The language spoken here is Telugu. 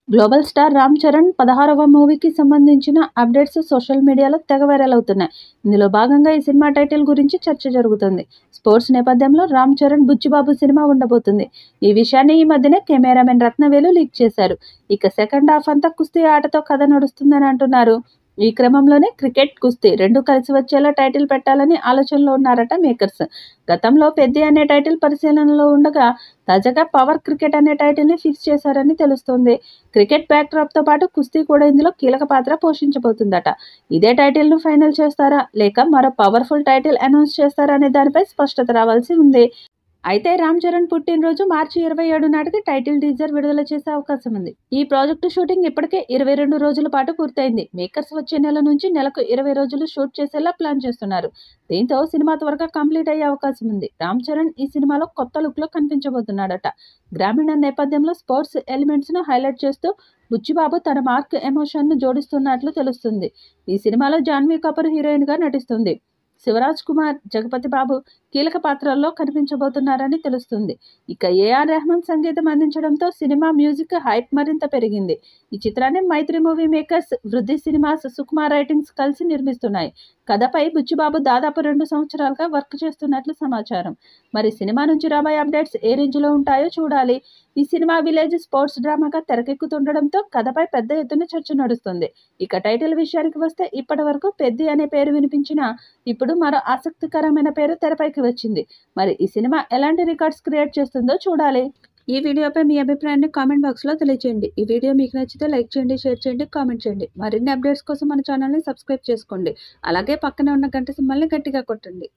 గ్లోబల్ స్టార్ రామ్ చరణ్ 16వ మూవీకి సంబంధించిన అప్డేట్స్ సోషల్ మీడియాలో తెగ వైరల్ అవుతున్నాయి. ఇందులో భాగంగా ఈ సినిమా టైటిల్ గురించి చర్చ జరుగుతుంది. స్పోర్ట్స్ నేపథ్యంలో రామ్ చరణ్ బుచ్చిబాబు సినిమా ఉండబోతుంది. ఈ విషయాన్ని ఈ మధ్యనే కెమెరామెన్ రత్నవేలు లీక్ చేశారు. ఇక సెకండ్ హాఫ్ అంతా కుస్తీ ఆటతో కథ నడుస్తుందని అంటున్నారు. ఈ క్రమంలోనే క్రికెట్, కుస్తీ రెండు కలిసి వచ్చేలా టైటిల్ పెట్టాలని ఆలోచనలో ఉన్నారట మేకర్స్. గతంలో పెద్ది అనే టైటిల్ పరిశీలనలో ఉండగా తాజాగా పవర్ క్రికెట్ అనే టైటిల్ ని ఫిక్స్ చేశారని తెలుస్తోంది. క్రికెట్ బ్యాక్ డ్రాప్ తో పాటు కుస్తీ కూడా ఇందులో కీలక పాత్ర పోషించబోతుందట. ఇదే టైటిల్ ను ఫైనల్ చేస్తారా లేక మరో పవర్ఫుల్ టైటిల్ అనౌన్స్ చేస్తారా అనే దానిపై స్పష్టత రావాల్సి ఉంది. అయితే రామ్ చరణ్ పుట్టినరోజు మార్చి 27 నాటికి టైటిల్ టీజర్ విడుదల చేసే అవకాశం ఉంది. ఈ ప్రాజెక్టు షూటింగ్ ఇప్పటికే 22 రోజుల పాటు పూర్తయింది. మేకర్స్ వచ్చే నెల నుంచి నెలకు 20 రోజులు షూట్ చేసేలా ప్లాన్ చేస్తున్నారు. దీంతో సినిమా త్వరగా కంప్లీట్ అయ్యే అవకాశం ఉంది. రామ్ చరణ్ ఈ సినిమాలో కొత్త లుక్ లో కనిపించబోతున్నాడట. గ్రామీణ నేపథ్యంలో స్పోర్ట్స్ ఎలిమెంట్స్ ను హైలైట్ చేస్తూ బుచ్చిబాబు తన మార్క్ ఎమోషన్ ను జోడిస్తున్నట్లు తెలుస్తుంది. ఈ సినిమాలో జాన్వీ కపూర్ హీరోయిన్ గా నటిస్తుంది. శివరాజ్ కుమార్, జగపతి బాబు కీలక పాత్రల్లో కనిపించబోతున్నారని తెలుస్తుంది. ఇక ఏఆర్ రెహమాన్ సంగీతం అందించడంతో సినిమా మ్యూజిక్ హైప్ మరింత పెరిగింది. ఈ చిత్రాన్ని మైత్రి మూవీ మేకర్స్, వృద్ధి సినిమాస్, సుకుమార్ రైటింగ్స్ కలిసి నిర్మిస్తున్నాయి. కథపై బుచ్చిబాబు దాదాపు 2 సంవత్సరాలుగా వర్క్ చేస్తున్నట్లు సమాచారం. మరి సినిమా నుంచి రాబోయే అప్డేట్స్ ఏ రేంజ్ లో ఉంటాయో చూడాలి. ఈ సినిమా విలేజ్ స్పోర్ట్స్ డ్రామాగా తెరకెక్కుతుండడంతో కథపై పెద్ద ఎత్తున చర్చ నడుస్తుంది. ఇక టైటిల్ విషయానికి వస్తే ఇప్పటి వరకు పెద్ది అనే పేరు వినిపించినా ఇప్పుడు మరో ఆసక్తికరమైన పేరు తెరపైకి వచ్చింది. మరి ఈ సినిమా ఎలాంటి రికార్డ్స్ క్రియేట్ చేస్తుందో చూడాలి. ఈ వీడియోపై మీ అభిప్రాయాన్ని కామెంట్ బాక్స్లో తెలియజేయండి. ఈ వీడియో మీకు నచ్చితే లైక్ చేయండి, షేర్ చేయండి, కామెంట్ చేయండి. మరిన్ని అప్డేట్స్ కోసం మన ఛానల్ని సబ్స్క్రైబ్ చేసుకోండి. అలాగే పక్కనే ఉన్న గంట సింబల్ని గట్టిగా కొట్టండి.